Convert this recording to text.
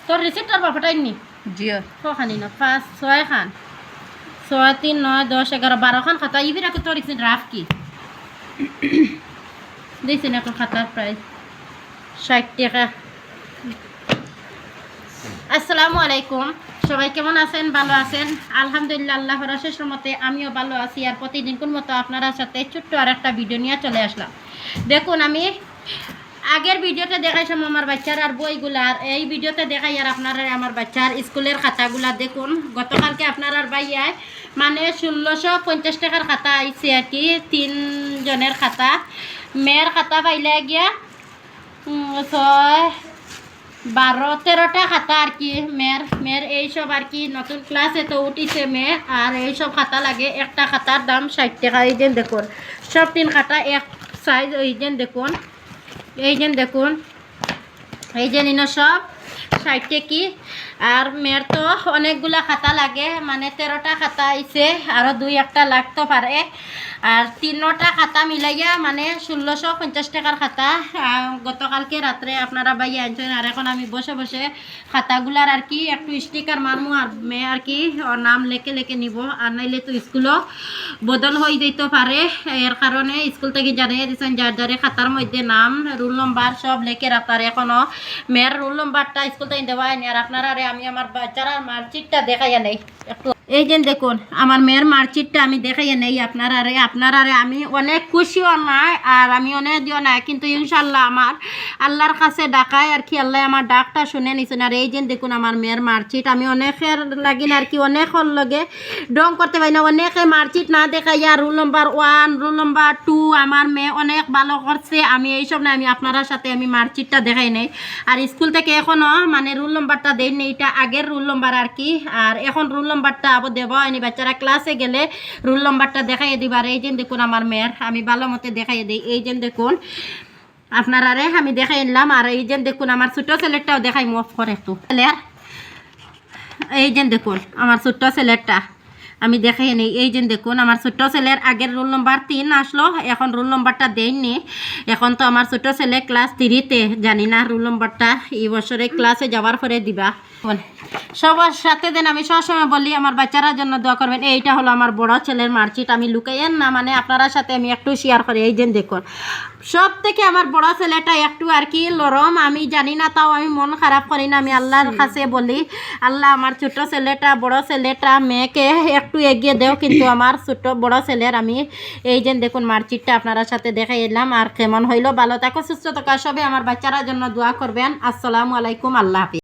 তোর রিসিপ্টার পাঠাইনি জিও কখানি না 5 6 খান 6 3 9 10 11 12 খান খাতা ইবি রাখে তোর ইসে ড্রাফট কি দিছেন একটা খাতার প্রাইস 60 টাকা। আসসালামু আলাইকুম, সবাই কেমন আছেন? ভালো আছেন? আলহামদুলিল্লাহ, আল্লাহর অশেষ রহমতে আমিও ভালো আছি। আর প্রতিদিনকার মতো আপনারা সাথে ছোট্ট আর একটা ভিডিও নিয়ে চলে আসলাম। দেখুন, আমি আগের ভিডিওতে দেখাইছিলাম আমার বাচ্চার আর বইগুলার, এই ভিডিওতে দেখাই আর আপনারা আমার বাচ্চার স্কুলের খাতাগুলা। দেখুন, গতকালকে আপনার ভাইয়ায় মানে 1650 টাকার খাতা আইছে আর কি, 3 জনের খাতা। মেয়ের খাতা পাইলে গিয়া 6 12 13টা খাতা আর কি। মেয়ের এইসব আর কি নতুন ক্লাসে তো উঠিছে মেয়ে, আর এইসব খাতা লাগে। একটা খাতার দাম 60 টাকা। এই যে দেখুন, সব 3 খাতা এক সাইজ। এই যে দেখুন, এই যে দেখুন, এই যে নিন সব 60 টাকি। আর মেয়ের তো অনেকগুলা খাতা লাগে, মানে 13টা খাতা আইছে, আরও 2-1টা লাগতে পারে। আর 3টা খাতা মিলাইয়া মানে 1650 টাকার খাতা গতকালকে রাত্রে আপনারা ভাই আনছেন। আর এখন আমি বসে বসে খাতাগুলার আর কি একটু স্টিকার মারমু, আর মেয়ে আর কি ওর নাম লেখে লেখে নিব। আর নাইলে তো স্কুলও বদল হয়ে যেতে পারে, এর কারণে স্কুল থেকে জানিয়ে দিচ্ছেন যার যারে খাতার মধ্যে নাম রোল নম্বর সব লেখে রাখতার। এখনও মেয়ের রোল নম্বরটা স্কুল থেকে দেওয়া হয়নি। আর আপনারা আমি আমার বাচ্চারা মার্কশিটটা দেখাইয়া নেই একটু। এই যে দেখুন, আমার মেয়ের মার্কশিটটা আমি দেখাইয়া নেই আপনারা আমি অনেক খুশিও নাই আর আমি অনেক দিও নাই, কিন্তু ইনশাল্লাহ আমার আল্লাহর কাছে ডাকায় আর কি, আল্লাহ আমার ডাকটা শুনে নিছেন। আর এই যে দেখুন আমার মেয়ের মার্কশিট, আমি অনেকের লাগিন আর কি অনেকর লগে ডং করতে পারি না। অনেকে মার্কশিট না দেখাইয়া রোল নম্বর 1 রোল নম্বর 2 আমার মেয়ে অনেক ভালো করছে, আমি এইসব না, আমি আপনার সাথে আমি মার্কশিটটা দেখাই নেই। আর স্কুল থেকে এখনও মানে রোল নম্বরটা দেই নেই, এটা আগের রোল নম্বর আর কি। আর এখন রোল নম্বরটা আবার দেব হয়নি, বাচ্চারা ক্লাসে গেলে রোল নম্বরটা দেখাইয়ে দিবার। এই যে দেখুন আমার মেয়ের আমি ভালো মতো দেখাইয়ে দিই। এই যে দেখুন আপনারা আমি দেখাই নিলাম। আর এই যে দেখুন আমার ছোটো ছেলেটাও দেখাই মুভ করে একটু। এই যে দেখুন আমার ছোট্ট ছেলেটা আমি দেখাই নেই। এই যে দেখুন আমার ছোট্ট ছেলের আগের রোল নম্বর 3 আসলো, এখন রোল নম্বরটা দেয়নি। এখন তো আমার ছোট ছেলে ক্লাস 3-তে, জানি না রোল নম্বরটা এই বছরে ক্লাসে যাওয়ার পরে দিবা। সবার সাথে দেন আমি সবসময় বলি আমার বাচ্চারা জন্য দোয়া করবেন। এইটা হলো আমার বড় ছেলের মার্কশিট, আমি লুকাইয়েন না, মানে আপনার সাথে আমি একটু শেয়ার করি। এই যে দেখুন, সব থেকে আমার বড় ছেলেটা একটু আর কি লরম, আমি জানি না, তাও আমি মন খারাপ করি না। আমি আল্লাহর কাছে বলি, আল্লাহ আমার ছোট ছেলেটা বড় ছেলেটা মেয়েকে একটু এগিয়ে দেও, কিন্তু আমার ছোট বড় ছেলের আমি এই যে দেখুন মার্কশিটটা আপনার সাথে দেখাই এলাম। আর কেমন হইলো, ভালো থাকো, সুস্থ থাকো, সবে আমার বাচ্চারা জন্য দোয়া করবেন। আসসালামু আলাইকুম, আল্লাহ হাফিজ।